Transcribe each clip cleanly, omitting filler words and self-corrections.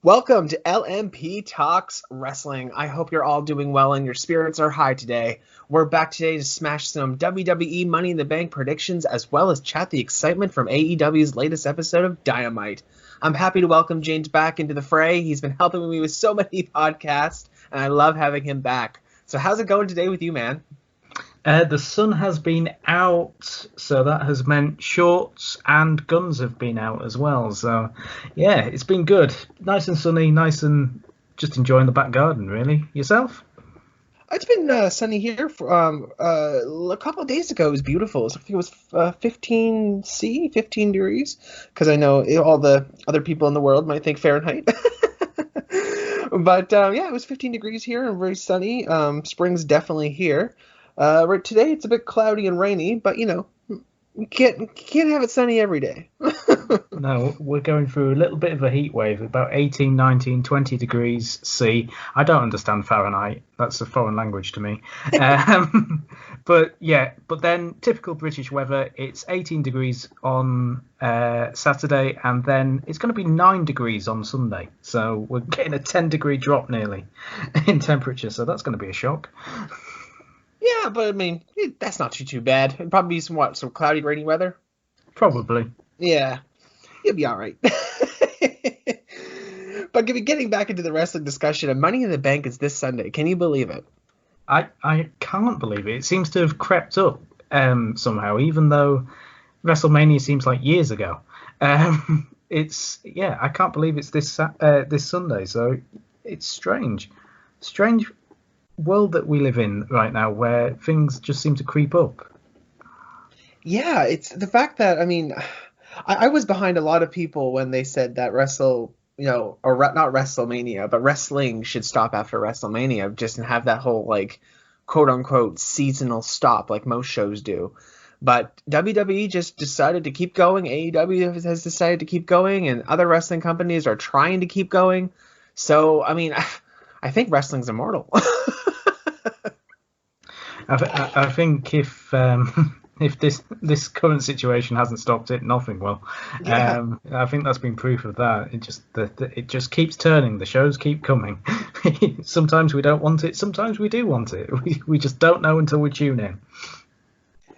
Welcome to LMP Talks Wrestling. I hope you're all doing well and your spirits are high today. We're back today to smash some WWE Money in the Bank predictions as well as chat the excitement from AEW's latest episode of Dynamite. I'm happy to welcome James back into the fray. He's been helping me with so many podcasts and I love having him back. So how's it going today with you, man? The sun has been out, so that has meant shorts and guns have been out as well. So, yeah, it's been good. Nice and sunny, nice and just enjoying the back garden, really. Yourself? It's been sunny here. A couple of days ago, it was beautiful. I think it was 15 degrees, because I know all the other people in the world might think Fahrenheit. But yeah, it was 15 degrees here and very sunny. Spring's definitely here. Right today, it's a bit cloudy and rainy, but you can't have it sunny every day. No, we're going through a little bit of a heat wave, about 18, 19, 20 degrees C. I don't understand Fahrenheit. That's a foreign language to me. But then typical British weather, it's 18 degrees on Saturday, and then it's going to be 9 degrees on Sunday. So we're getting a 10-degree drop nearly in temperature, so that's going to be a shock. Yeah, but I mean, that's not too bad. It'd probably be some cloudy, rainy weather? Probably. Yeah, you'll be all right. But getting back into the wrestling discussion, Money in the Bank is this Sunday. Can you believe it? I can't believe it. It seems to have crept up somehow, even though WrestleMania seems like years ago. I can't believe it's this Sunday. So it's strange world that we live in right now, where things just seem to creep up. Yeah, it's the fact that I was behind a lot of people when they said that not WrestleMania, but wrestling should stop after WrestleMania, just and have that whole quote unquote seasonal stop like most shows do. But WWE just decided to keep going. AEW has decided to keep going, and other wrestling companies are trying to keep going. So I think wrestling's immortal. I think if this current situation hasn't stopped it, nothing will. Yeah. I think that's been proof of that. It just keeps turning. The shows keep coming. Sometimes we don't want it. Sometimes we do want it. We just don't know until we tune in.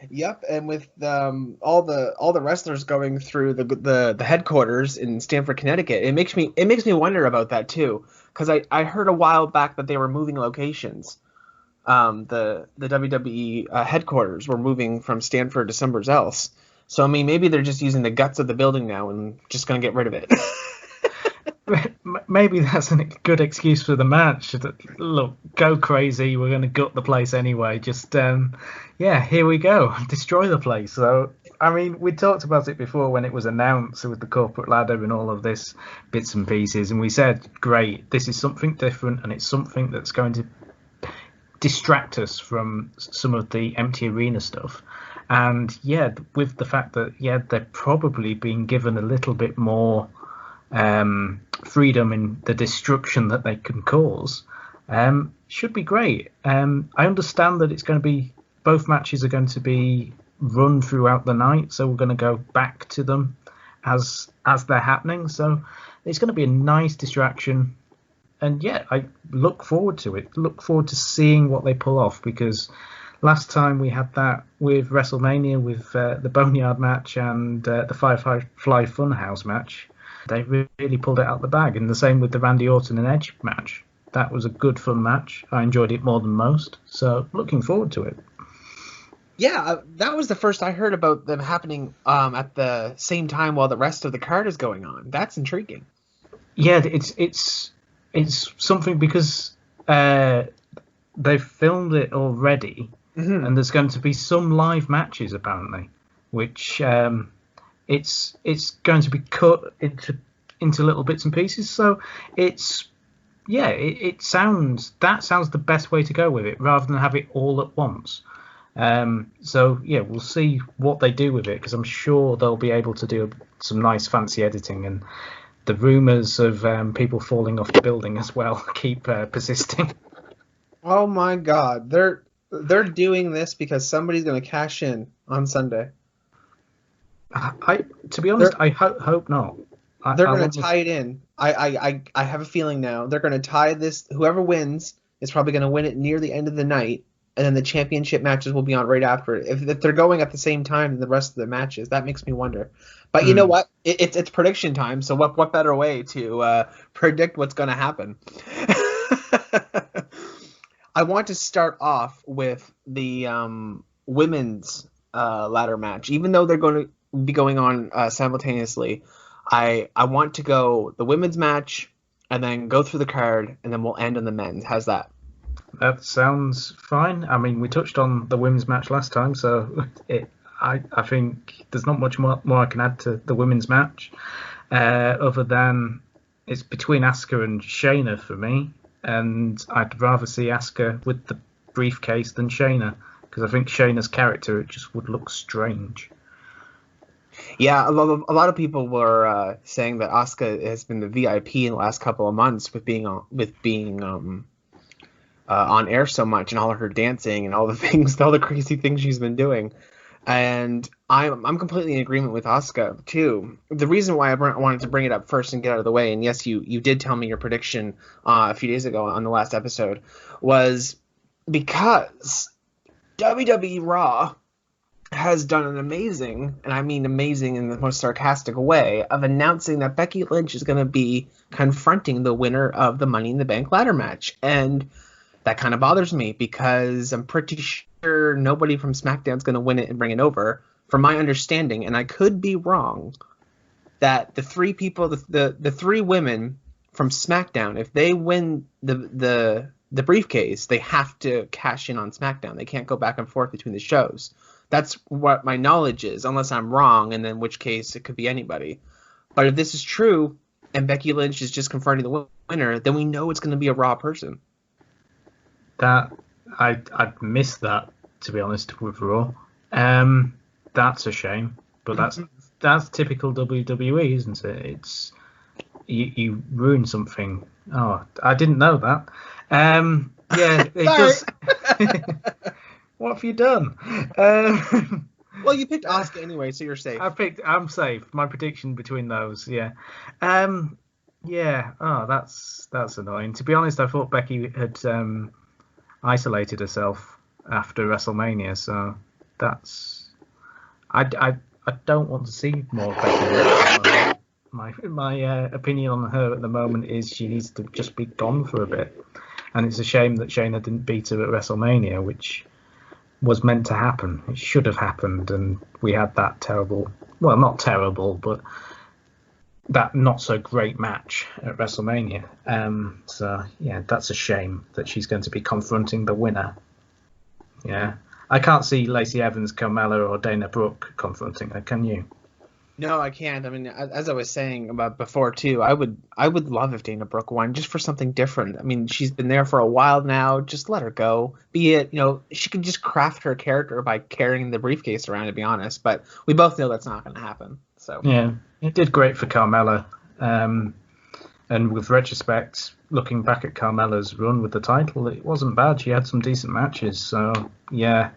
Yep, and with all the wrestlers going through the headquarters in Stamford, Connecticut, it makes me wonder about that too, because I heard a while back that they were moving locations. The WWE headquarters were moving from Stamford to somewhere else. So maybe they're just using the guts of the building now and just gonna get rid of it. Maybe that's a good excuse for the match. Look, go crazy. We're going to gut the place anyway. Just, here we go. Destroy the place. So, we talked about it before when it was announced with the corporate ladder and all of this bits and pieces. And we said, great, this is something different. And it's something that's going to distract us from some of the empty arena stuff. And, with the fact that, they're probably being given a little bit more freedom in the destruction that they can cause, should be great. I understand that it's going to be, both matches are going to be run throughout the night, so we're going to go back to them as they're happening, so it's going to be a nice distraction. And I look forward to it. Look forward to seeing what they pull off, because last time we had that with WrestleMania with the Boneyard match and the Firefly Funhouse match. They really pulled it out the bag, and the same with the Randy Orton and Edge match. That was a good, fun match. I enjoyed it more than most, so looking forward to it. Yeah, that was the first I heard about them happening at the same time while the rest of the card is going on. That's intriguing. Yeah, it's something because they've filmed it already, and there's going to be some live matches apparently, which it's going to be cut into little bits and pieces. So it sounds the best way to go with it, rather than have it all at once. We'll see what they do with it, because I'm sure they'll be able to do some nice fancy editing, and the rumours of people falling off the building as well keep persisting. Oh my God, they're doing this because somebody's going to cash in on Sunday. To be honest, I hope not. They're I gonna want to. tie it in. I have a feeling now. They're gonna tie this. Whoever wins is probably gonna win it near the end of the night, and then the championship matches will be on right after it. If they're going at the same time as the rest of the matches, that makes me wonder. But you know Mm, what? It's prediction time. So what better way to predict what's gonna happen? I want to start off with the women's ladder match, even though they're going to be going on simultaneously. I want to go the women's match and then go through the card and then we'll end on the men's. How's that? that sounds fine. I mean, we touched on the women's match last time, so I think there's not much more I can add to the women's match, other than it's between Asuka and Shayna for me, and I'd rather see Asuka with the briefcase than Shayna, because I think Shayna's character, it just would look strange. Yeah, a lot of people were saying that Asuka has been the VIP in the last couple of months with being on air so much and all of her dancing and all the things, all the crazy things she's been doing. And I'm completely in agreement with Asuka too. The reason why I wanted to bring it up first and get out of the way, and yes, you did tell me your prediction a few days ago on the last episode, was because WWE Raw has done an amazing, and I mean amazing in the most sarcastic way, of announcing that Becky Lynch is going to be confronting the winner of the Money in the Bank ladder match. And that kind of bothers me because I'm pretty sure nobody from SmackDown's going to win it and bring it over. From my understanding, and I could be wrong, that the three people, the three women from SmackDown, if they win the briefcase, they have to cash in on SmackDown. They can't go back and forth between the shows. That's what my knowledge is, unless I'm wrong, and in which case it could be anybody. But if this is true, and Becky Lynch is just confronting the winner, then we know it's going to be a Raw person. That I'd missed that, to be honest, with Raw. That's a shame, but that's typical WWE, isn't it? It's you ruin something. Oh, I didn't know that. Yeah, it does. What have you done? Well, you picked Asuka anyway, so you're safe. I'm safe. My prediction between those, yeah. Yeah. Oh, that's annoying. To be honest, I thought Becky had isolated herself after WrestleMania, so that's. I don't want to see more Becky. My opinion on her at the moment is she needs to just be gone for a bit, and it's a shame that Shayna didn't beat her at WrestleMania, which was meant to happen. It should have happened, and we had that terrible, well, not terrible, but that not so great match at WrestleMania. So yeah, that's a shame that she's going to be confronting the winner. Yeah, I can't see Lacey Evans, Carmella, or Dana Brooke confronting her. Can you? No, I can't. I mean, as I was saying about before too, I would love if Dana Brooke won just for something different. I mean, she's been there for a while now. Just let her go. Be it, she can just craft her character by carrying the briefcase around, to be honest. But we both know that's not going to happen. So Yeah, it did great for Carmella. And with retrospect, looking back at Carmella's run with the title, it wasn't bad. She had some decent matches. So yeah,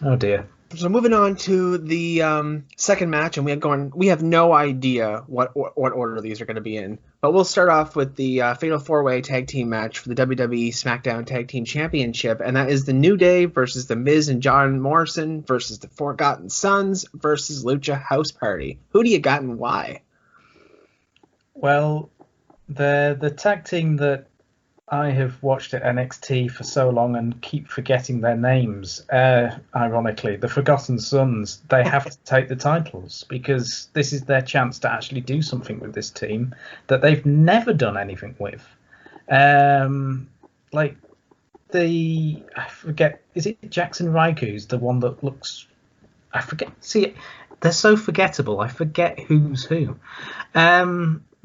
oh dear. So moving on to the second match, and we have no idea what order these are going to be in. But we'll start off with the Fatal 4-Way Tag Team match for the WWE SmackDown Tag Team Championship, and that is the New Day versus The Miz and John Morrison versus the Forgotten Sons versus Lucha House Party. Who do you got and why? Well, the tag team that I have watched at NXT for so long and keep forgetting their names. Ironically, the Forgotten Sons, they have to take the titles because this is their chance to actually do something with this team that they've never done anything with. Like I forget, is it Jackson Ryku's the one that looks? I forget. See, they're so forgettable. I forget who's who.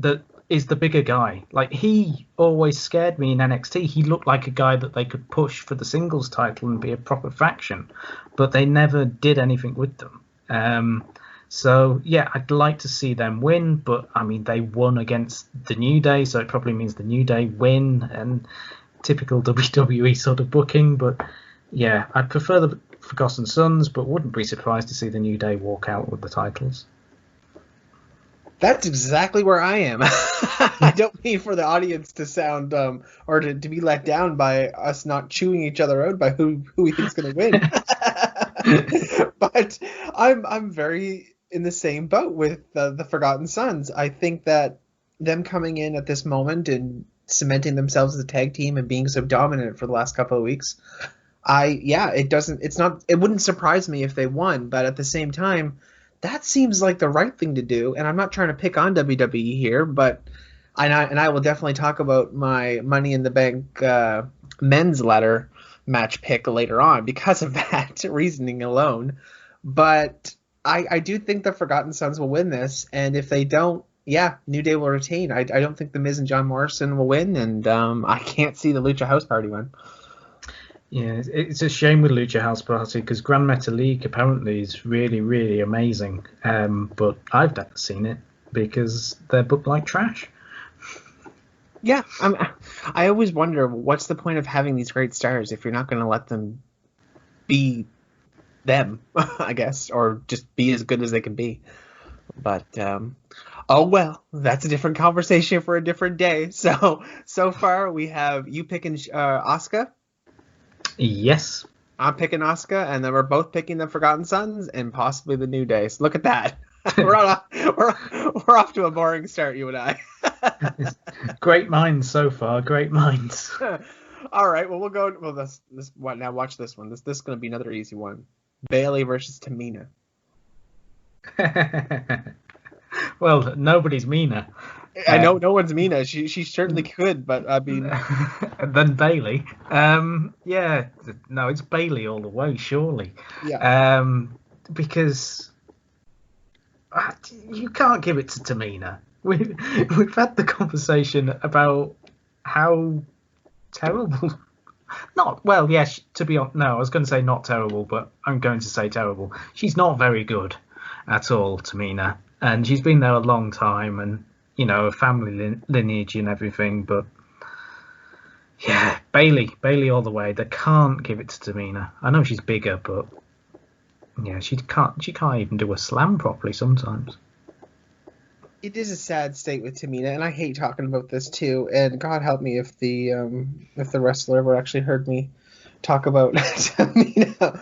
That is the bigger guy. Like, he always scared me in NXT. He looked like a guy that they could push for the singles title and be a proper faction, but they never did anything with them. So yeah, I'd like to see them win, but I mean, they won against the New Day, so it probably means the New Day win, and typical WWE sort of booking. But yeah, I'd prefer the Forgotten Sons, but wouldn't be surprised to see the New Day walk out with the titles. That's exactly where I am. I don't mean for the audience to sound or to be let down by us not chewing each other out by who we think's going to win. But I'm very in the same boat with the Forgotten Sons. I think that them coming in at this moment and cementing themselves as a tag team and being so dominant for the last couple of weeks, it wouldn't surprise me if they won, but at the same time, that seems like the right thing to do. And I'm not trying to pick on WWE here, but I will definitely talk about my Money in the Bank men's ladder match pick later on because of that reasoning alone. But I do think the Forgotten Sons will win this, and if they don't, yeah, New Day will retain. I don't think The Miz and John Morrison will win, and I can't see the Lucha House Party win. Yeah, it's a shame with Lucha House Party because Grand Metalik apparently is really, really amazing. But I've never seen it because they're booked like trash. Yeah, I always wonder what's the point of having these great stars if you're not going to let them be them, I guess, or just be as good as they can be. But oh well, that's a different conversation for a different day. So far we have you picking Asuka. Yes. I'm picking Asuka, and then we're both picking the Forgotten Sons and possibly the New Day. So look at that. we're off to a boring start, you and I. Great minds so far. Great minds. All right. Well, we'll go. Well, this what now? Watch this one. This is going to be another easy one. Bayley versus Tamina. Well, nobody's Mina. I know no one's Mina. She certainly could, but I mean. Then Bayley. Yeah. No, it's Bayley all the way, surely. Yeah. Because you can't give it to Tamina. We've had the conversation about how terrible. Not well, yes. To be honest, no, I was going to say not terrible, but I'm going to say terrible. She's not very good at all, Tamina, and she's been there a long time, and a family lineage and everything. But yeah, Bayley all the way. They can't give it to Tamina. I know she's bigger, but yeah, she can't even do a slam properly sometimes. It is a sad state with Tamina, and I hate talking about this too. And God help me if the wrestler ever actually heard me talk about Tamina.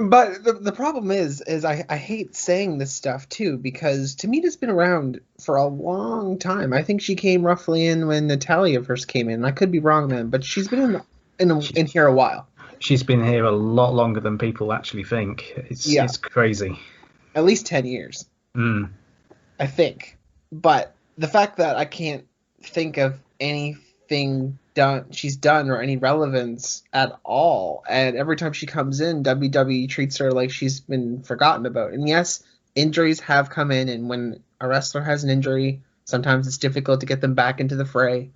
But the problem is I hate saying this stuff too because Tamina's been around for a long time. I think she came roughly in when Natalya first came in. I could be wrong then, but she's been in here a while. She's been here a lot longer than people actually think. It's crazy. At least 10 years. I think. But the fact that I can't think of anything she's done or any relevance at all, and every time she comes in, WWE treats her like she's been forgotten about. And yes, injuries have come in, and when a wrestler has an injury, sometimes it's difficult to get them back into the fray.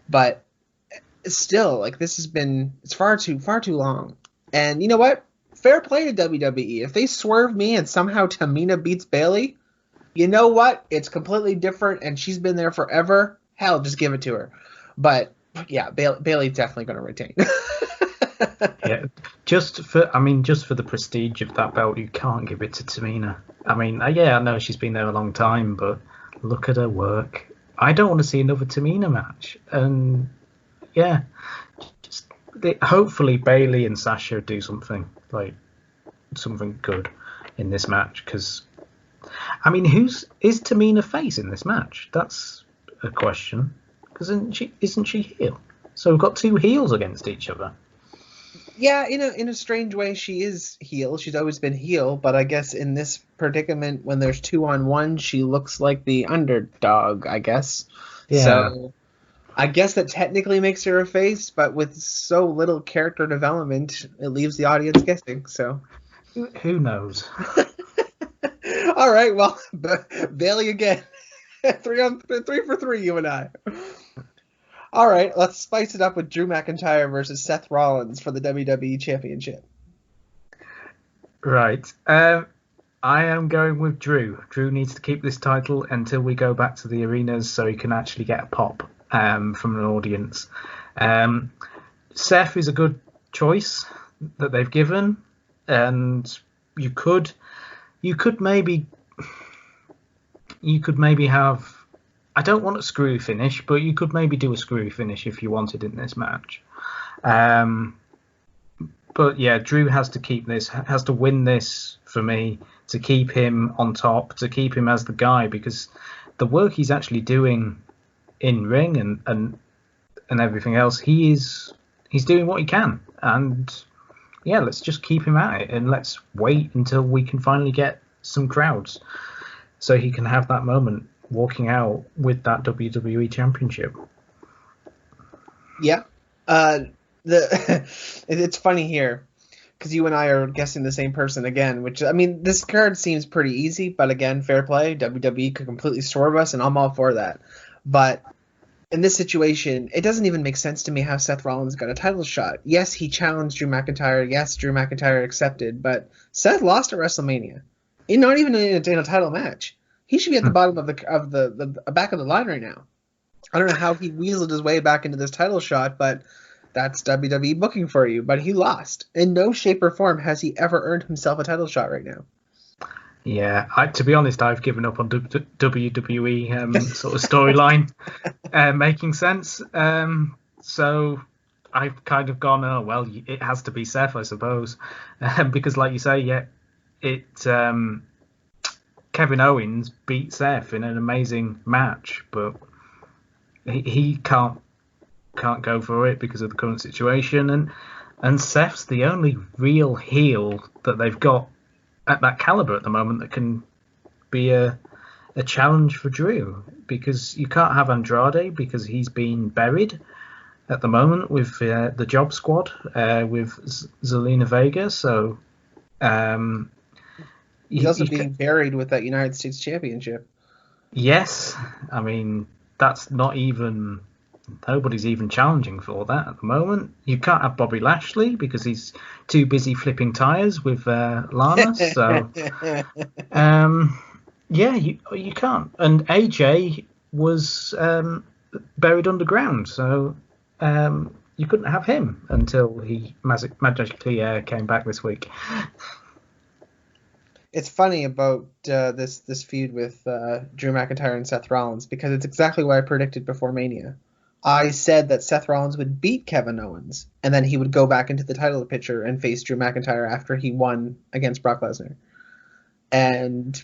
But still, like it's far too long. And you know what? Fair play to WWE. If they swerve me and somehow Tamina beats Bayley, you know what? It's completely different, and she's been there forever. Hell, just give it to her. But yeah, Bayley's definitely going to retain. Yeah, just for the prestige of that belt, you can't give it to Tamina. I mean, I know she's been there a long time, but look at her work. I don't want to see another Tamina match. And yeah, hopefully Bayley and Sasha do something good in this match because. I mean, is Tamina face in this match? That's a question. Because isn't she heel? So we've got two heels against each other. Yeah, in a strange way, she is heel. She's always been heel, but I guess in this predicament, when there's 2-on-1, she looks like the underdog, I guess. Yeah. So I guess that technically makes her a face, but with so little character development, it leaves the audience guessing. So who knows? All right, well, Bayley again. 3 for 3, you and I. All right, let's spice it up with Drew McIntyre versus Seth Rollins for the WWE Championship. Right. I am going with Drew. Drew needs to keep this title until we go back to the arenas so he can actually get a pop from an audience. Seth is a good choice that they've given, and you could maybe you could maybe have. I don't want a screw finish, but you could maybe do a screw finish if you wanted in this match. But yeah, Drew has to keep this, has to win this for me to keep him on top, to keep him as the guy, because the work he's actually doing in ring and everything else, he's doing what he can. And yeah, let's just keep him at it and let's wait until we can finally get some crowds so he can have that moment walking out with that WWE Championship. Yeah. It's funny here because you and I are guessing the same person again, which, I mean, this card seems pretty easy, but again, fair play. WWE could completely swerve us, and I'm all for that. But in this situation, it doesn't even make sense to me how Seth Rollins got a title shot. Yes, he challenged Drew McIntyre. Yes, Drew McIntyre accepted, but Seth lost at WrestleMania. Not even in a title match. He should be at the bottom of the back of the line right now. I don't know how he weaseled his way back into this title shot, but that's WWE booking for you. But he lost. In no shape or form has he ever earned himself a title shot right now. Yeah, to be honest, I've given up on WWE sort of storyline making sense. So I've kind of gone, oh, well, it has to be Seth, I suppose. Because like you say, yeah, Kevin Owens beat Seth in an amazing match, but he can't go for it because of the current situation. And Seth's the only real heel that they've got at that caliber at the moment that can be a challenge for Drew, because you can't have Andrade because he's been buried at the moment with the Job Squad with Zelina Vega. So he's also being buried with that United States Championship. Yes, I mean that's not even. Nobody's even challenging for that at the moment. You can't have Bobby Lashley because he's too busy flipping tires with Lana. So, yeah, you can't. And AJ was buried underground, so you couldn't have him until he magically came back this week. It's funny about this feud with Drew McIntyre and Seth Rollins because it's exactly what I predicted before Mania. I said that Seth Rollins would beat Kevin Owens, and then he would go back into the title picture and face Drew McIntyre after he won against Brock Lesnar. And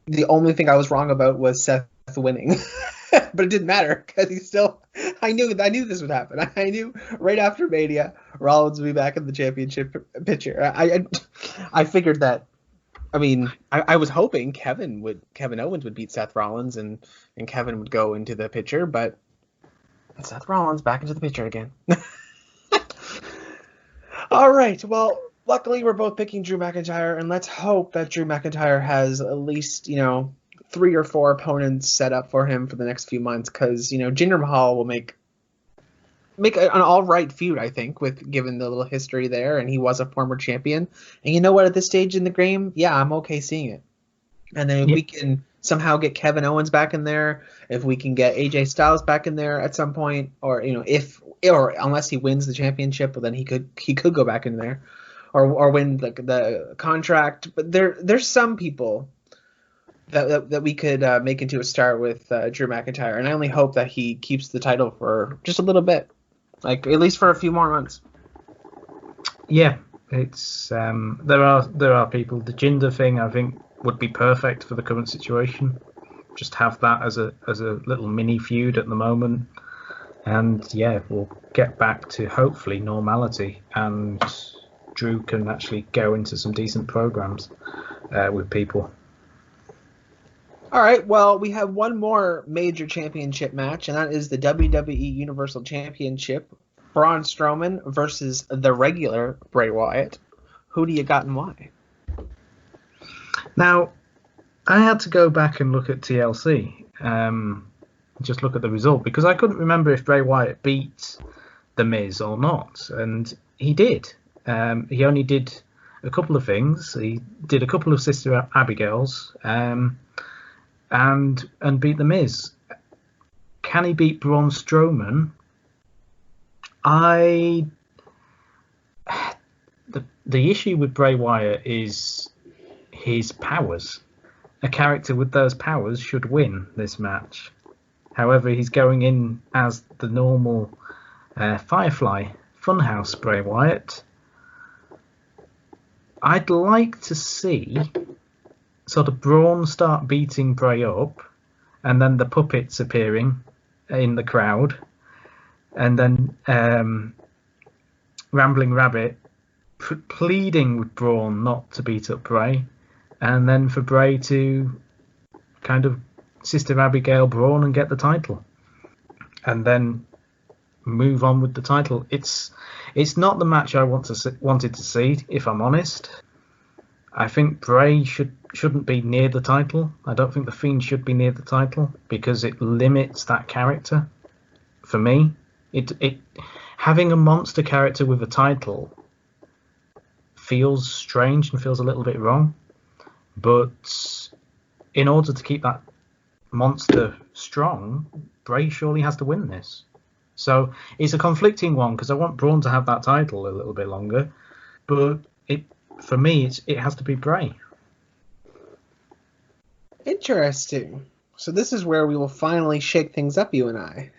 the only thing I was wrong about was Seth winning. But it didn't matter because I knew this would happen. I knew right after Mania, Rollins would be back in the championship picture. I figured that. I mean, I was hoping Kevin Owens would beat Seth Rollins and Kevin would go into the picture, but Seth Rollins back into the picture again. All right. Well, luckily we're both picking Drew McIntyre, and let's hope that Drew McIntyre has at least 3 or 4 opponents set up for him for the next few months, because Jinder Mahal will make an all right feud, I think, with given the little history there, and he was a former champion. And you know what? At this stage in the game, yeah, I'm okay seeing it. And then if we can somehow get Kevin Owens back in there, if we can get AJ Styles back in there at some point, or or unless he wins the championship, well, then he could go back in there, or win the contract. But there's some people that we could make into a star with Drew McIntyre, and I only hope that he keeps the title for just a little bit, like at least for a few more months. Yeah, it's there are people. The Jinder thing, I think, would be perfect for the current situation. Just have that as a little mini feud at the moment, and yeah, we'll get back to hopefully normality, and Drew can actually go into some decent programs with people. All right, well, we have one more major championship match, and that is the WWE Universal Championship. Braun Strowman versus the regular Bray Wyatt. Who do you got and why? Now, I had to go back and look at TLC, just look at the result, because I couldn't remember if Bray Wyatt beat The Miz or not, and he did. He only did a couple of things. He did a couple of Sister Abigails, and beat The Miz. Can he beat Braun Strowman? The issue with Bray Wyatt is his powers. a character with those powers should win this match. However, he's going in as the normal Firefly Funhouse Bray Wyatt. I'd like to see sort of Braun start beating Bray up, and then the puppets appearing in the crowd, and then Rambling Rabbit pleading with Braun not to beat up Bray, and then for Bray to kind of Sister Abigail Braun and get the title, and then move on with the title. It's not the match I wanted to see, if I'm honest. I think Bray shouldn't be near the title. I don't think the Fiend should be near the title because it limits that character. For me, it having a monster character with a title feels strange and feels a little bit wrong. But in order to keep that monster strong, Bray surely has to win this. So it's a conflicting one because I want Braun to have that title a little bit longer, but for me it has to be Bray. Interesting. So this is where we will finally shake things up, you and I.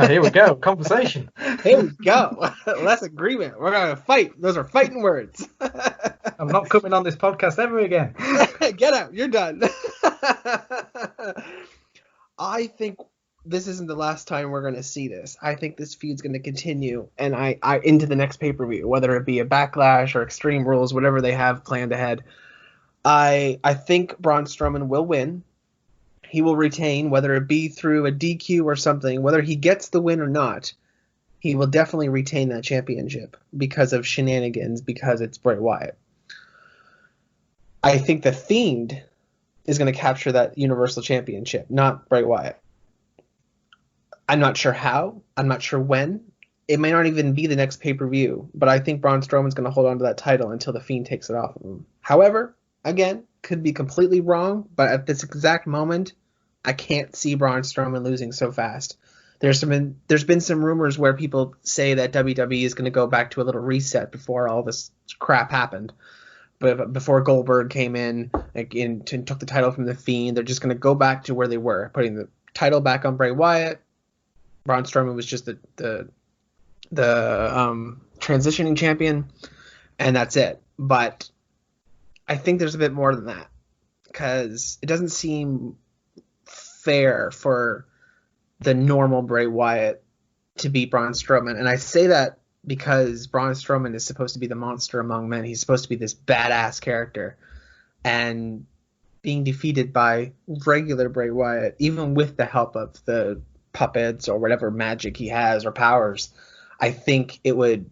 Here we go. Conversation. Here we go. Less agreement. We're going to fight. Those are fighting words. I'm not coming on this podcast ever again. Get out. You're done. I think this isn't the last time we're going to see this. I think this feud's going to continue and I into the next pay-per-view, whether it be a Backlash or Extreme Rules, whatever they have planned ahead. I think Braun Strowman will win. He will retain, whether it be through a DQ or something. Whether he gets the win or not, he will definitely retain that championship because of shenanigans, because it's Bray Wyatt. I think the Fiend is going to capture that Universal Championship, not Bray Wyatt. I'm not sure how. I'm not sure when. It may not even be the next pay-per-view, but I think Braun Strowman's going to hold on to that title until the Fiend takes it off of him. However, again, could be completely wrong, but at this exact moment, I can't see Braun Strowman losing so fast. There's been some rumors where people say that WWE is going to go back to a little reset before all this crap happened. But before Goldberg came in and took the title from the Fiend, they're just going to go back to where they were, putting the title back on Bray Wyatt. Braun Strowman was just the transitioning champion, and that's it. But I think there's a bit more than that because it doesn't seem fair for the normal Bray Wyatt to beat Braun Strowman. And I say that because Braun Strowman is supposed to be the monster among men. He's supposed to be this badass character. And being defeated by regular Bray Wyatt, even with the help of the puppets or whatever magic he has or powers, I think it wouldn't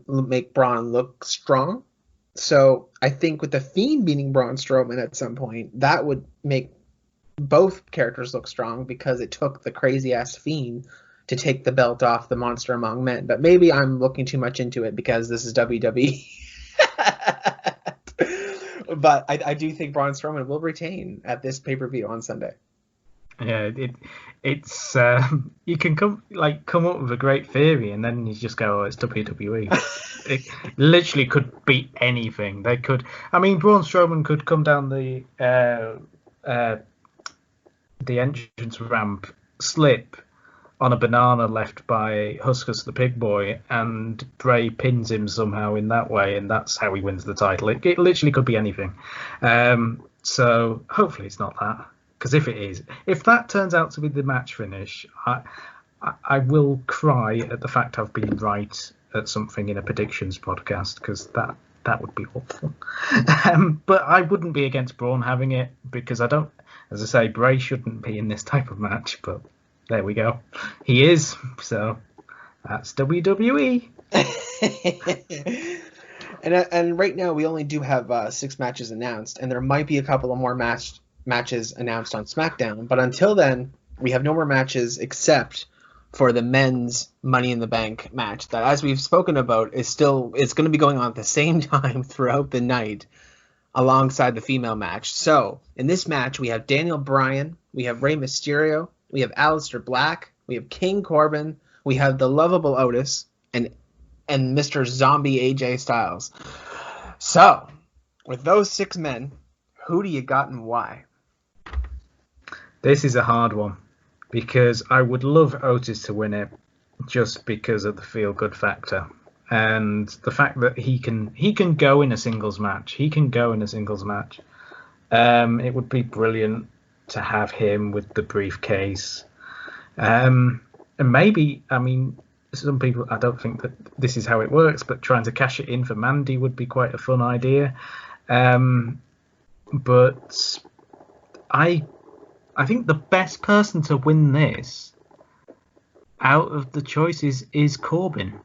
make Braun look strong. So I think with the Fiend beating Braun Strowman at some point, that would make both characters look strong because it took the crazy ass Fiend to take the belt off the monster among men. But maybe I'm looking too much into it because this is WWE. But I do think Braun Strowman will retain at this pay-per-view on Sunday. Yeah, it's you can come up with a great theory and then you just go, oh, it's WWE. It literally could be anything. They could. I mean, Braun Strowman could come down the entrance ramp, slip on a banana left by Huskus the Pig Boy, and Bray pins him somehow in that way, and that's how he wins the title. It literally could be anything. So hopefully it's not that. Because if that turns out to be the match finish, I will cry at the fact I've been right at something in a predictions podcast, because that would be awful. But I wouldn't be against Braun having it, because I don't, as I say, Bray shouldn't be in this type of match, but there we go. He is, so that's WWE. And right now we only do have 6 matches announced, and there might be a couple of more matches announced on SmackDown, but until then we have no more matches except for the men's Money in the Bank match that, as we've spoken about, it's going to be going on at the same time throughout the night alongside the female match. So in this match we have Daniel Bryan, we have Rey Mysterio, we have Aleister Black, we have King Corbin, we have the lovable Otis, and Mr. Zombie AJ Styles. So with those 6 men, Who do you got and why? This is a hard one because I would love Otis to win it just because of the feel-good factor and the fact that he can go in a singles match. It would be brilliant to have him with the briefcase. And maybe, I mean, some people, I don't think that this is how it works, but trying to cash it in for Mandy would be quite a fun idea. But I think the best person to win this out of the choices is Corbin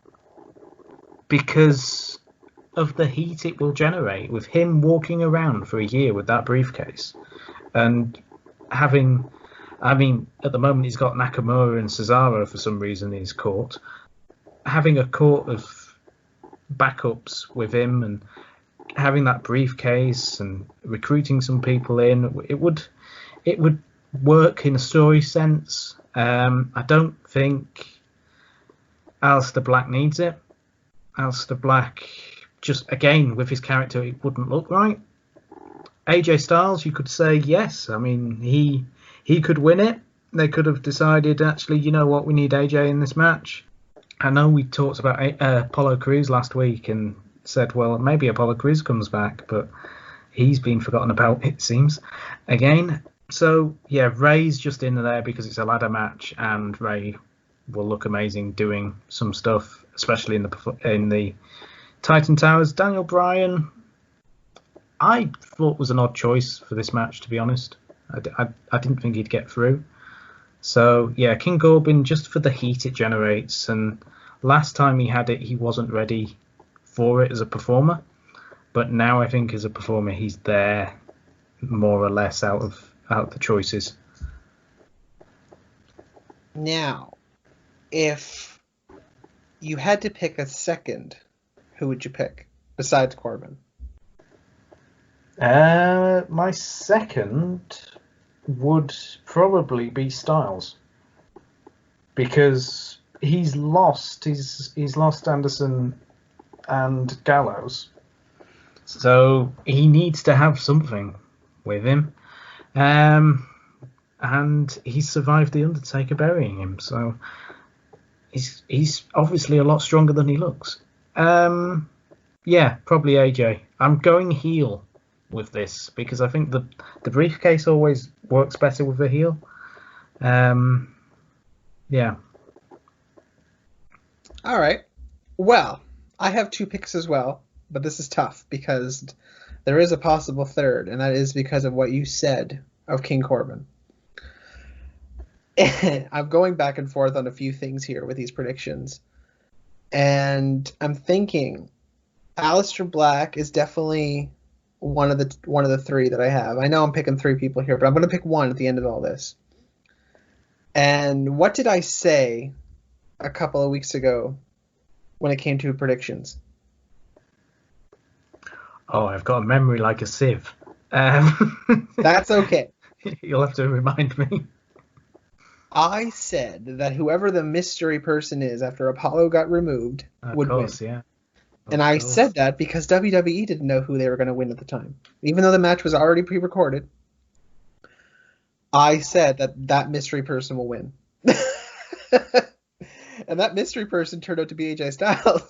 because of the heat it will generate with him walking around for a year with that briefcase and having, I mean, at the moment he's got Nakamura and Cesaro for some reason in his court. Having a court of backups with him and having that briefcase and recruiting some people in, it would work in a story sense. I don't think Aleister Black needs it. Aleister Black, just again with his character, it wouldn't look right. AJ Styles, you could say yes. I mean, he could win it. They could have decided, actually, you know what, we need AJ in this match. I know we talked about Apollo Crews last week and said, well, maybe Apollo Crews comes back, but he's been forgotten about, it seems, again. So, yeah, Ray's just in there because it's a ladder match, and Ray will look amazing doing some stuff, especially in the Titan Towers. Daniel Bryan, I thought was an odd choice for this match, to be honest. I didn't think he'd get through. So, yeah, King Corbin, just for the heat it generates. And last time he had it, he wasn't ready for it as a performer. But now I think as a performer, he's there more or less out of the choices. Now, if you had to pick a second, who would you pick besides Corbin? My second would probably be Styles because he's lost Anderson and Gallows, so he needs to have something with him, and he's survived the Undertaker burying him, so he's obviously a lot stronger than he looks. Yeah, probably AJ. I'm going heel with this because I think the briefcase always works better with a heel. Yeah. All right. Well, I have two picks as well, but this is tough because there is a possible third, and that is because of what you said of King Corbin. I'm going back and forth on a few things here with these predictions, and I'm thinking Aleister Black is definitely one of the three that I have. I know I'm picking three people here, but I'm going to pick one at the end of all this. And what did I say a couple of weeks ago when it came to predictions? Oh, I've got a memory like a sieve. That's okay. You'll have to remind me. I said that whoever the mystery person is after Apollo got removed would win. Yeah. And I said that because WWE didn't know who they were going to win at the time. Even though the match was already pre-recorded, I said that mystery person will win. And that mystery person turned out to be AJ Styles.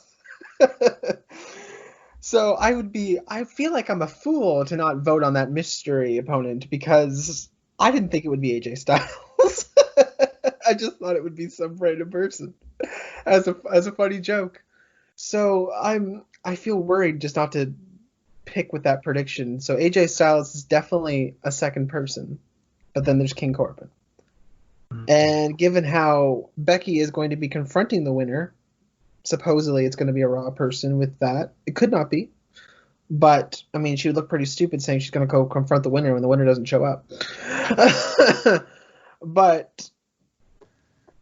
So I feel like I'm a fool to not vote on that mystery opponent because I didn't think it would be AJ Styles. I just thought it would be some random person as a funny joke. So I feel worried just not to pick with that prediction. So AJ Styles is definitely a second person, but then there's King Corbin. Mm-hmm. And given how Becky is going to be confronting the winner, supposedly it's going to be a Raw person with that. It could not be. But, I mean, she would look pretty stupid saying she's going to go confront the winner when the winner doesn't show up. But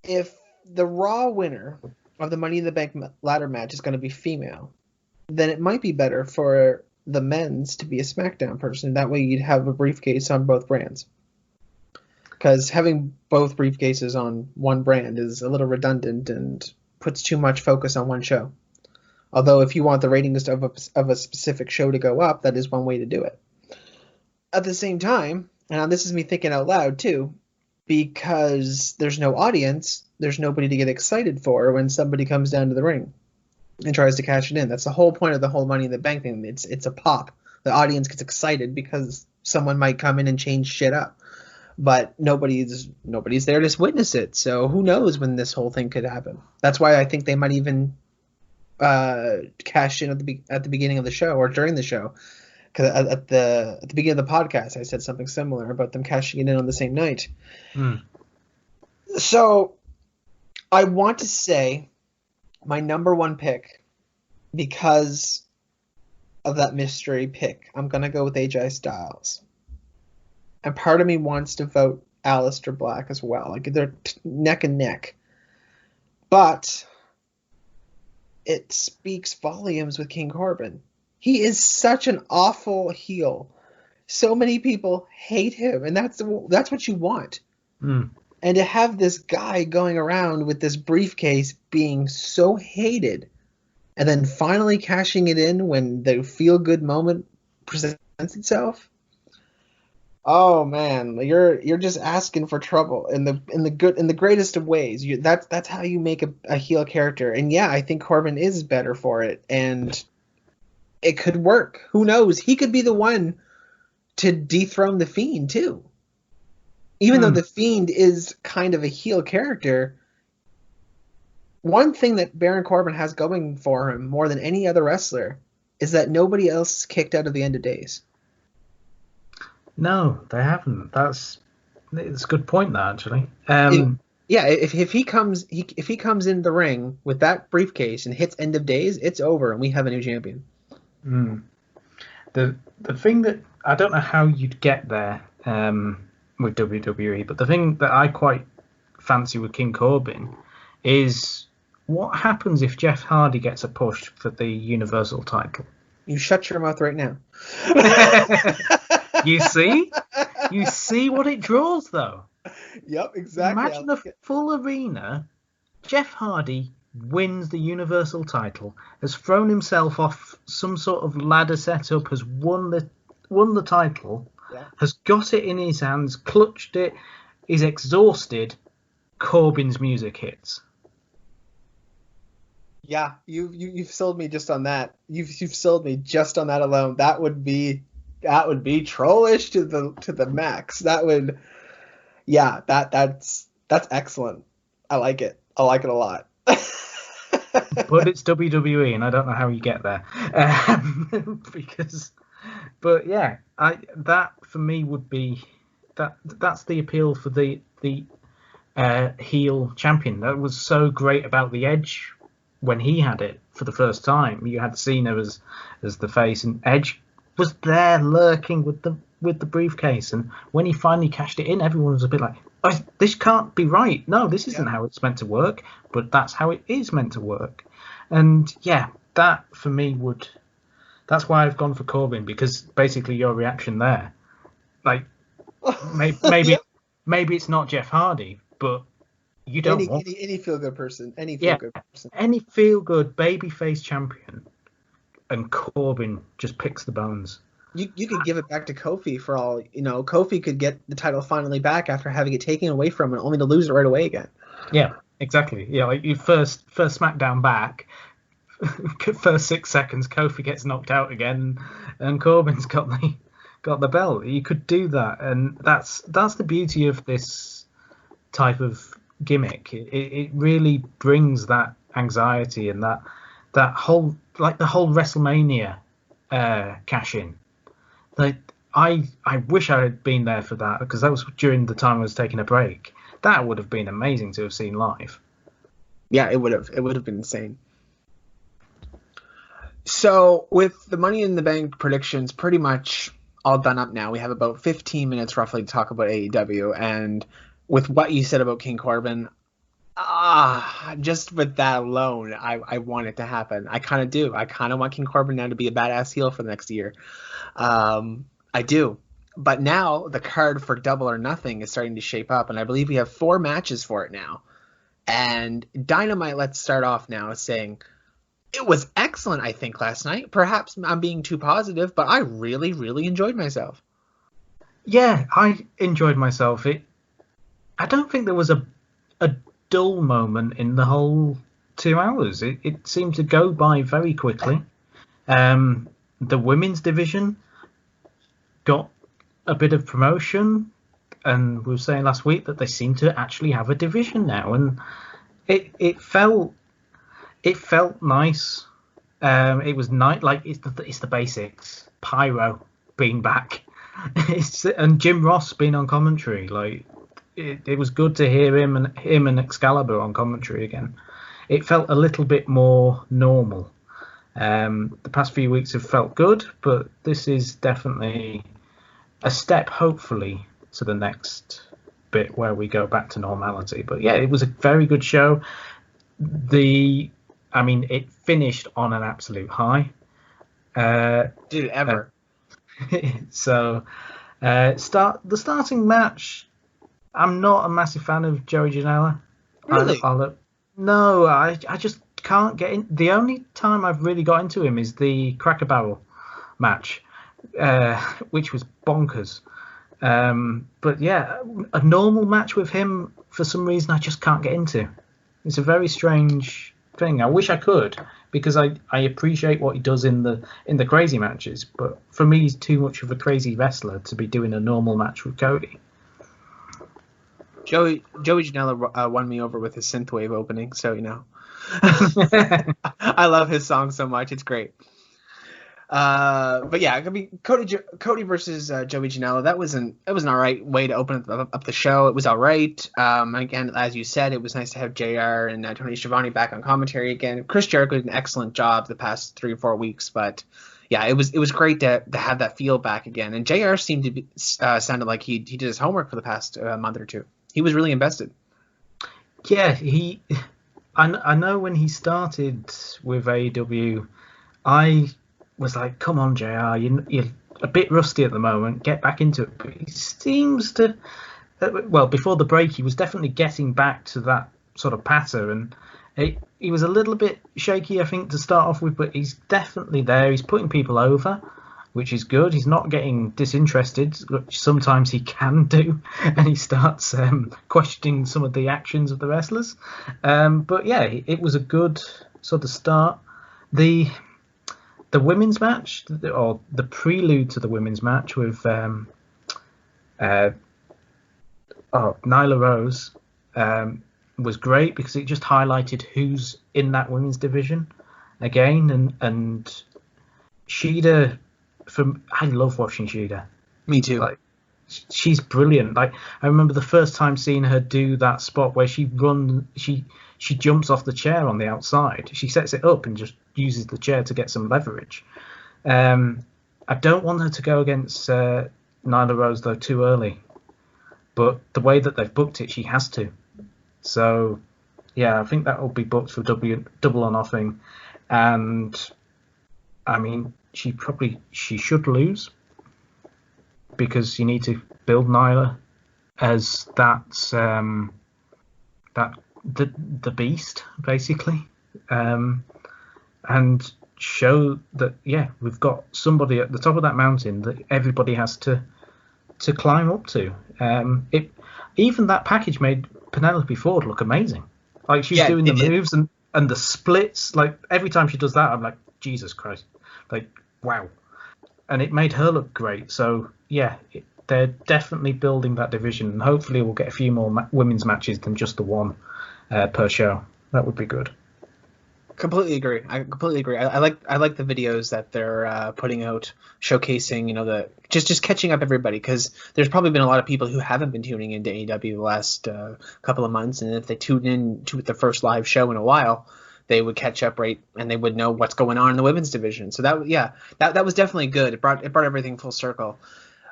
if the Raw winner of the Money in the Bank ladder match is going to be female, then it might be better for the men's to be a SmackDown person. That way you'd have a briefcase on both brands. Because having both briefcases on one brand is a little redundant and puts too much focus on one show. Although if you want the ratings of a specific show to go up, that is one way to do it. at the same time, and this is me thinking out loud too, because there's no audience, there's nobody to get excited for when somebody comes down to the ring and tries to cash it in. That's the whole point of the whole Money in the Bank thing. It's a pop. The audience gets excited because someone might come in and change shit up, but nobody's there to witness it. So who knows when this whole thing could happen? That's why I think they might even cash in at the beginning of the show or during the show. Because at the beginning of the podcast, I said something similar about them cashing it in on the same night. So I want to say my number one pick, because of that mystery pick, I'm going to go with AJ Styles. And part of me wants to vote Aleister Black as well. Like, they're neck and neck. But it speaks volumes with King Corbin. He is such an awful heel. So many people hate him, and that's what you want. And to have this guy going around with this briefcase being so hated, and then finally cashing it in when the feel-good moment presents itself. Oh man, you're just asking for trouble in the greatest of ways. That's how you make a heel character. And yeah, I think Corbin is better for it, and it could work. Who knows? He could be the one to dethrone the Fiend too. Even though the Fiend is kind of a heel character, one thing that Baron Corbin has going for him more than any other wrestler is that nobody else is kicked out of the End of Days. No, they haven't. It's a good point, that actually. If he comes in the ring with that briefcase and hits End of Days, it's over, and we have a new champion. The thing that I don't know how you'd get there with WWE, but the thing that I quite fancy with King Corbin is what happens if Jeff Hardy gets a push for the Universal title. You shut your mouth right now. You see what it draws, though. Yep, exactly. Imagine a full arena. Jeff Hardy wins the Universal title, has thrown himself off some sort of ladder setup, has won the title, has got it in his hands, clutched it, is exhausted. Corbin's music hits. Yeah, you've sold me just on that. You've sold me just on that alone. That would be trollish to the max. That would, yeah, that's excellent. I like it. I like it a lot. But it's WWE, and I don't know how you get there. But yeah, that for me would be that's the appeal for the heel champion. That was so great about the Edge when he had it for the first time. You had Cena as the face, and Edge was there lurking with the briefcase. And when he finally cashed it in, everyone was a bit like, oh, this can't be right. No, this isn't how it's meant to work. But that's how it is meant to work. And yeah, that for me that's why I've gone for Corbin, because basically your reaction there, like maybe it's not Jeff Hardy, but you don't want any feel good person, any feel good babyface champion, and Corbin just picks the bones. You could give it back to Kofi for all, Kofi could get the title finally back after having it taken away from him, only to lose it right away again. Yeah, exactly. Yeah, like your first SmackDown back, first 6 seconds, Kofi gets knocked out again, and Corbin's got the belt. You could do that, and that's the beauty of this type of gimmick. It really brings that anxiety and that whole, like the whole WrestleMania cash in. Like I wish I had been there for that, because that was during the time I was taking a break. That would have been amazing to have seen live. Yeah, it would have been insane. So with the Money in the Bank predictions pretty much all done up now, we have about 15 minutes roughly to talk about AEW, and with what you said about King Corbin, just with that alone, I want it to happen. I kind of do. I kind of want King Corbin now to be a badass heel for the next year. I do. But now the card for Double or Nothing is starting to shape up, and I believe we have 4 matches for it now. And Dynamite, let's start off now saying, it was excellent, I think, last night. Perhaps I'm being too positive, but I really, really enjoyed myself. Yeah, I enjoyed myself. I don't think there was a dull moment in the whole 2 hours. It seemed to go by very quickly. The women's division got a bit of promotion, and we were saying last week that they seem to actually have a division now, and it felt nice. It was night like it's the basics. Pyro being back, and Jim Ross being on commentary. Like it was good to hear him and Excalibur on commentary again. It felt a little bit more normal. The past few weeks have felt good, but this is definitely a step, hopefully, to the next bit where we go back to normality. But yeah, it was a very good show. It finished on an absolute high. Dude, ever. So, the starting match. I'm not a massive fan of Joey Janela. Really? No, I just can't get in. The only time I've really got into him is the Cracker Barrel match, which was bonkers. But yeah, a normal match with him for some reason I just can't get into. It's a very strange thing. I wish I could because I appreciate what he does in the crazy matches, but for me he's too much of a crazy wrestler to be doing a normal match with Cody. Joey Janela won me over with his synthwave opening, so you know. I love his song so much; it's great. But yeah, I mean, Cody versus Joey Janela. That was an all right way to open up the show. It was all right. Again, as you said, it was nice to have JR and Tony Schiavone back on commentary again. Chris Jericho did an excellent job the past 3 or 4 weeks, but yeah, it was great to have that feel back again. And JR seemed to be sounded like he did his homework for the past month or two. He was really invested. Yeah, I know when he started with AEW, I was like, "Come on, JR, you're a bit rusty at the moment. Get back into it." But he seems to, well, before the break, he was definitely getting back to that sort of patter, and he was a little bit shaky, I think, to start off with, but he's definitely there. He's putting people over, which is good. He's not getting disinterested, which sometimes he can do, and he starts questioning some of the actions of the wrestlers. But yeah, it was a good sort of start. The women's match, or the prelude to the women's match with Nyla Rose, was great because it just highlighted who's in that women's division again, and Shida. I love watching Shida. Me too. Like, she's brilliant. Like, I remember the first time seeing her do that spot where she jumps off the chair on the outside. She sets it up and just uses the chair to get some leverage. I don't want her to go against Nyla Rose though too early, but the way that they've booked it, she has to. So yeah, I think that will be booked for Double or Nothing, and I mean, she should lose because you need to build Nyla as the beast basically, and show that we've got somebody at the top of that mountain that everybody has to climb up to. Even that package made Penelope Ford look amazing. Like, she's doing the moves and the splits. Like, every time she does that, I'm like, Jesus Christ. Like, wow. And it made her look great. So, yeah, they're definitely building that division. And hopefully we'll get a few more women's matches than just the one per show. That would be good. Completely agree. I completely agree. I like the videos that they're putting out, showcasing, you know, the just catching up everybody, because there's probably been a lot of people who haven't been tuning into AEW the last couple of months, and if they tuned in to the first live show in a while, they would catch up right, and they would know what's going on in the women's division. So that was definitely good. It brought everything full circle.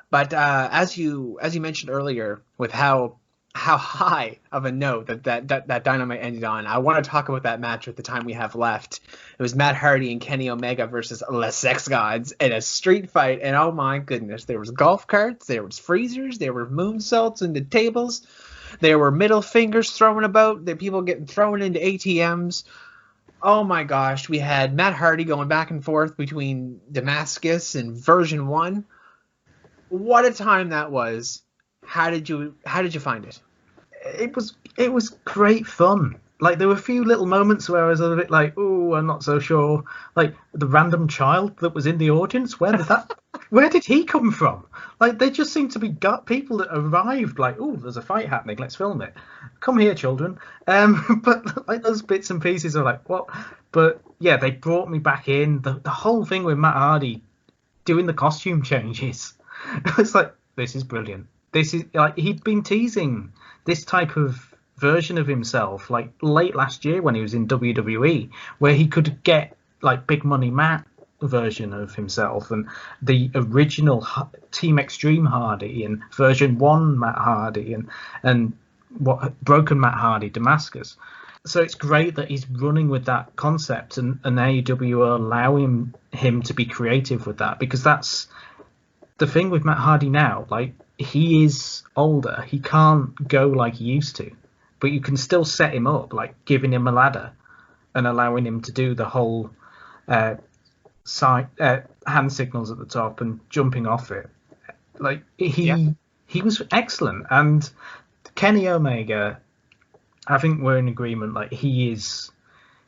But as you mentioned earlier, with how high of a note that Dynamite ended on, I want to talk about that match with the time we have left. It was Matt Hardy and Kenny Omega versus Les Sex Gods in a street fight, and oh my goodness, there was golf carts, there was freezers, there were moonsaults into tables, there were middle fingers thrown about, there were people getting thrown into ATMs. Oh my gosh, we had Matt Hardy going back and forth between Damascus and Version 1. What a time that was. How did you find it? It was great fun. Like there were a few little moments where I was a little bit like, oh, I'm not so sure. Like the random child that was in the audience, where did he come from? Like they just seemed to be people that arrived like, oh, there's a fight happening, let's film it. Come here, children. But like those bits and pieces are like, what? But yeah, they brought me back in. The whole thing with Matt Hardy doing the costume changes. It's like, this is brilliant. This is like he'd been teasing this type of version of himself like late last year when he was in WWE, where he could get like big money Matt version of himself and the original Team Extreme Hardy and version 1 Matt Hardy and what broken Matt Hardy Damascus. So it's great that he's running with that concept and AEW are allowing him to be creative with that, because that's the thing with Matt Hardy now. Like he is older, he can't go like he used to, but you can still set him up, like giving him a ladder and allowing him to do the whole hand signals at the top and jumping off it. Like he was excellent. And Kenny Omega, I think we're in agreement. Like he's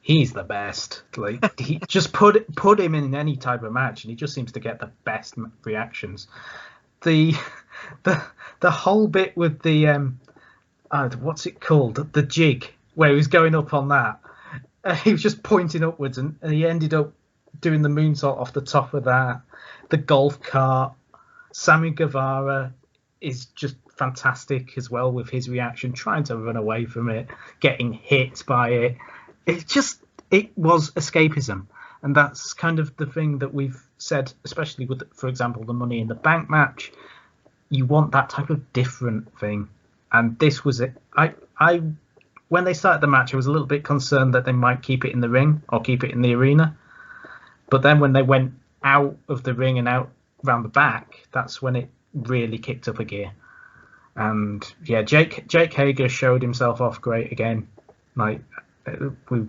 the best. Like he just put him in any type of match, and he just seems to get the best reactions. The whole bit with the what's it called? The jig, where he was going up on that. He was just pointing upwards, and he ended up doing the moonsault off the top of that. The golf cart. Sammy Guevara is just fantastic as well with his reaction, trying to run away from it, getting hit by it. It was escapism, and that's kind of the thing that we've said, especially with, for example, the Money in the Bank match. You want that type of different thing, and this was it. I when they started the match, I was a little bit concerned that they might keep it in the ring or keep it in the arena, but then when they went out of the ring and out round the back, that's when it really kicked up a gear. And yeah, Jake Hager showed himself off great again. Like we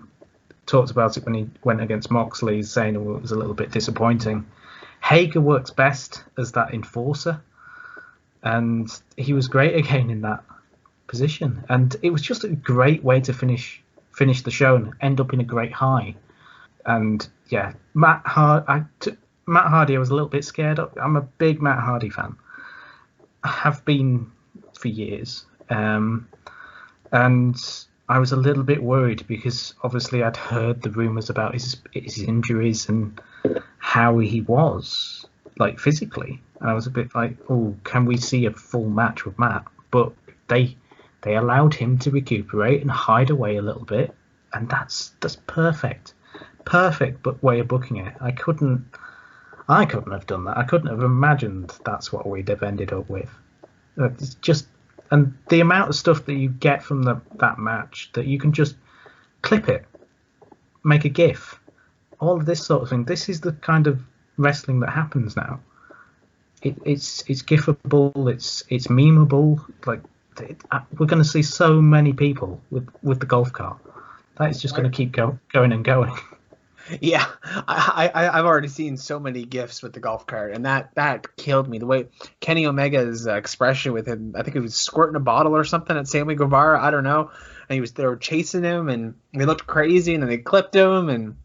talked about it when he went against Moxley, saying it was a little bit disappointing. Hager works best as that enforcer, and he was great again in that position. And it was just a great way to finish the show and end up in a great high. And yeah, Matt Hardy, I was a little bit scared of. I'm a big Matt Hardy fan. I have been for years. And I was a little bit worried because obviously I'd heard the rumours about his injuries and how he was, like physically. And I was a bit like, oh, can we see a full match with Matt? But they allowed him to recuperate and hide away a little bit. And that's perfect. Perfect but way of booking it. I couldn't have done that. I couldn't have imagined that's what we'd have ended up with. It's just, and the amount of stuff that you get from that match, that you can just clip it, make a GIF, all of this sort of thing. This is the kind of wrestling that happens now. It's GIFable, it's memeable. Like we're going to see so many people with the golf cart. That is just going to keep going and going. Yeah, I've already seen so many GIFs with the golf cart, and that killed me. The way Kenny Omega's expression with him, I think it was squirting a bottle or something at Sammy Guevara, I don't know. And they were chasing him, and they looked crazy, and then they clipped him. And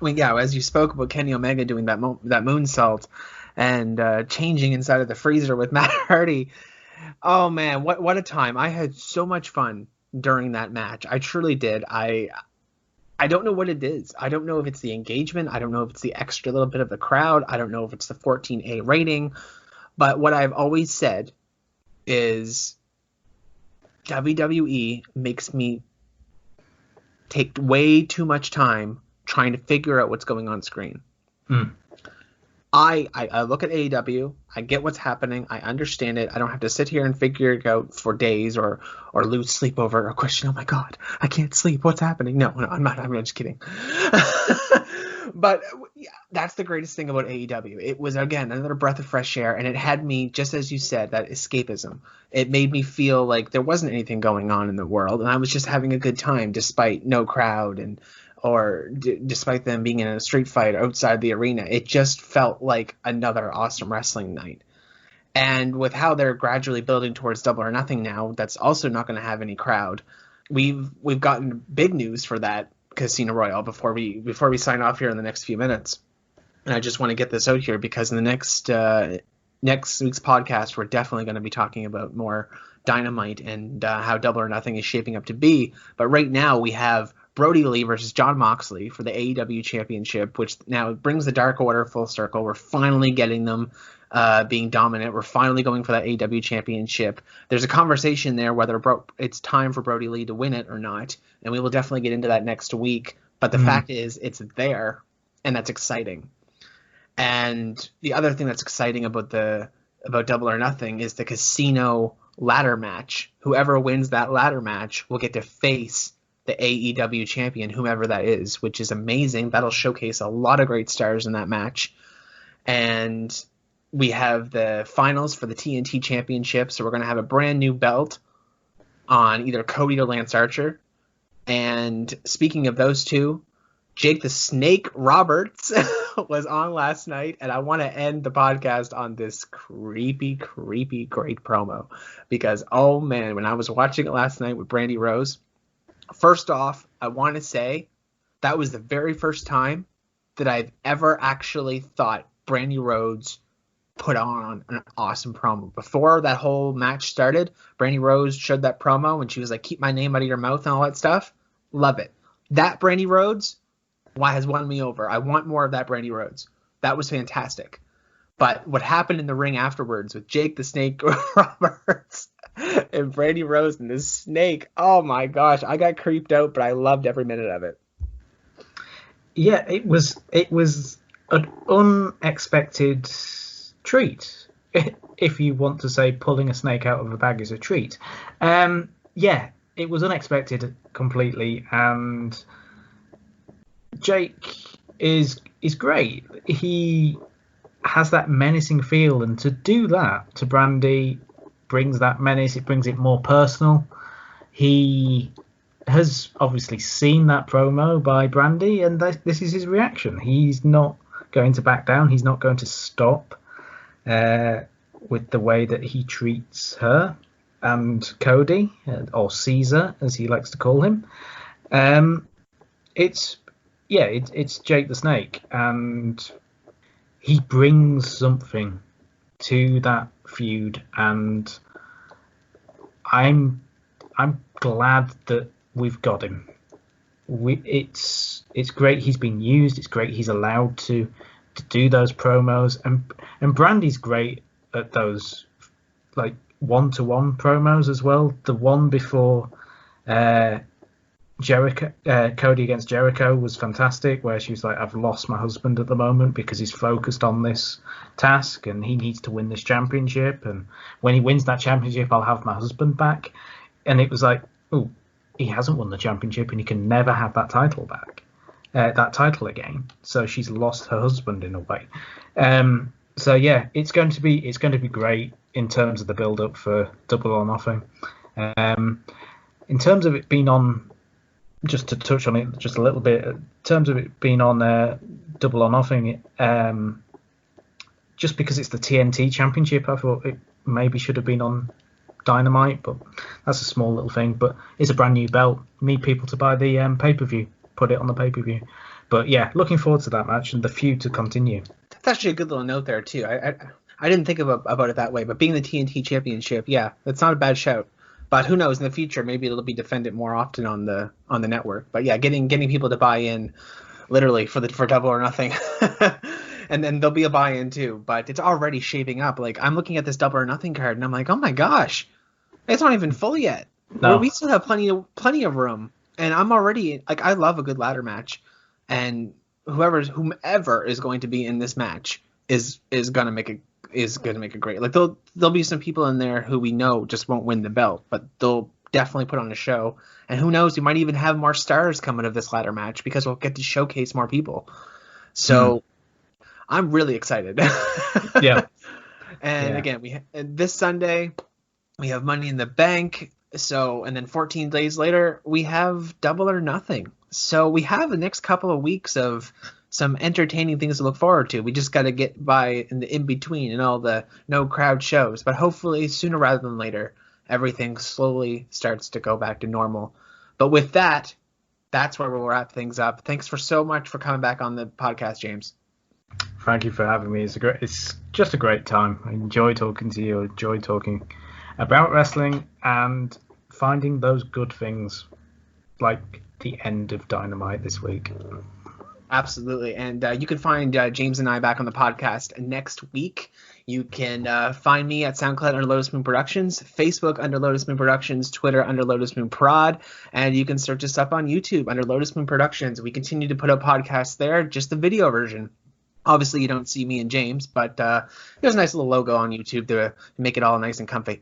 as you spoke about Kenny Omega doing that moonsault and changing inside of the freezer with Matt Hardy. Oh man, what a time! I had so much fun during that match. I truly did. I don't know what it is. I don't know if it's the engagement. I don't know if it's the extra little bit of the crowd. I don't know if it's the 14A rating. But what I've always said is WWE makes me take way too much time trying to figure out what's going on screen. I look at AEW, I get what's happening, I understand it. I don't have to sit here and figure it out for days or lose sleep over it or question, oh my God, I can't sleep, what's happening? No, I'm not, I'm just kidding. But yeah, that's the greatest thing about AEW. It was, again, another breath of fresh air, and it had me, just as you said, that escapism. It made me feel like there wasn't anything going on in the world, and I was just having a good time despite no crowd or despite them being in a street fight outside the arena. It just felt like another awesome wrestling night. And with how they're gradually building towards Double or Nothing now, that's also not going to have any crowd. We've gotten big news for that Casino Royale before we sign off here in the next few minutes. And I just want to get this out here because in the next week's podcast, we're definitely going to be talking about more Dynamite and how Double or Nothing is shaping up to be. But right now we have Brody Lee versus Jon Moxley for the AEW Championship, which now brings the Dark Order full circle. We're finally getting them being dominant. We're finally going for that AEW Championship. There's a conversation there whether it's time for Brody Lee to win it or not, and we will definitely get into that next week. But the fact is, it's there, and that's exciting. And the other thing that's exciting about Double or Nothing is the Casino ladder match. Whoever wins that ladder match will get to face the AEW champion, whomever that is, which is amazing. That'll showcase a lot of great stars in that match. And we have the finals for the TNT Championship, so we're going to have a brand new belt on either Cody or Lance Archer. And speaking of those two, Jake the Snake Roberts was on last night, and I want to end the podcast on this creepy great promo because, oh man, when I was watching it last night with Brandy Rose, first off, I want to say that was the very first time that I've ever actually thought Brandy Rose put on an awesome promo. Before that whole match started, Brandy Rose showed that promo and she was like, keep my name out of your mouth and all that stuff. Love it. That Brandy Rose has won me over. I want more of that Brandy Rhodes. That was fantastic. But what happened in the ring afterwards with Jake the Snake Roberts and Brandy Rose and the Snake, oh my gosh, I got creeped out, but I loved every minute of it. Yeah, it was an unexpected treat. If you want to say pulling a snake out of a bag is a treat. Yeah, it was unexpected completely, and Jake is great. He has that menacing feel, and to do that to Brandy brings that menace. It brings it more personal. He has obviously seen that promo by Brandy, and this is his reaction. He's not going to back down. He's not going to stop with the way that he treats her and Cody, or Caesar as he likes to call him. It's Jake the Snake, and he brings something to that feud, and I'm glad that we've got him. It's great he's been used. It's great he's allowed to do those promos, and Brandy's great at those like one-to-one promos as well. The one before Jericho, Cody against Jericho was fantastic, where she was like, I've lost my husband at the moment because he's focused on this task and he needs to win this championship, and when he wins that championship I'll have my husband back. And it was like, oh, he hasn't won the championship and he can never have that title back, that title again, so she's lost her husband in a way. So yeah, it's going to be great in terms of the build up for Double or Nothing. In terms of it being on, just to touch on it just a little bit, in terms of it being on Double or Nothing, just because it's the TNT Championship, I thought it maybe should have been on Dynamite, but that's a small little thing. But it's a brand new belt. Need people to buy the pay-per-view. Put it on the pay-per-view. But yeah, looking forward to that match and the feud to continue. That's actually a good little note there too. I didn't think about it that way, but being the TNT Championship, yeah, that's not a bad shout. But who knows, in the future, maybe it'll be defended more often on the network. But yeah, getting people to buy in, literally for Double or Nothing, and then there'll be a buy-in too. But it's already shaping up. Like, I'm looking at this Double or Nothing card, and I'm like, oh my gosh, it's not even full yet. No. We still have plenty of room, and I'm already like, I love a good ladder match, and whomever is going to be in this match is gonna make it great. Like, there'll be some people in there who we know just won't win the belt, but they'll definitely put on a show. And who knows, we might even have more stars coming of this ladder match because we'll get to showcase more people. So I'm really excited. Yeah. And again, this Sunday we have Money in the Bank. So, and then 14 days later we have Double or Nothing. So we have the next couple of weeks of some entertaining things to look forward to. We just got to get by in the in between and all the no crowd shows. But hopefully sooner rather than later, everything slowly starts to go back to normal. But with that, that's where we'll wrap things up. Thanks for so much for coming back on the podcast, James. Thank you for having me. It's just a great time. I enjoy talking to you. I enjoy talking about wrestling and finding those good things, like the end of Dynamite this week. Absolutely. And you can find James and I back on the podcast next week. You can find me at SoundCloud under Lotus Moon Productions, Facebook under Lotus Moon Productions, Twitter under Lotus Moon Prod, and you can search us up on YouTube under Lotus Moon Productions. We continue to put up podcasts there, just the video version. Obviously, you don't see me and James, but there's a nice little logo on YouTube to make it all nice and comfy.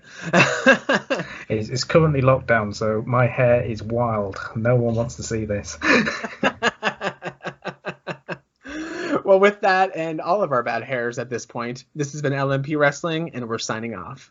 It's currently locked down, so my hair is wild. No one wants to see this. Well, with that and all of our bad hairs at this point, this has been LMP Wrestling, and we're signing off.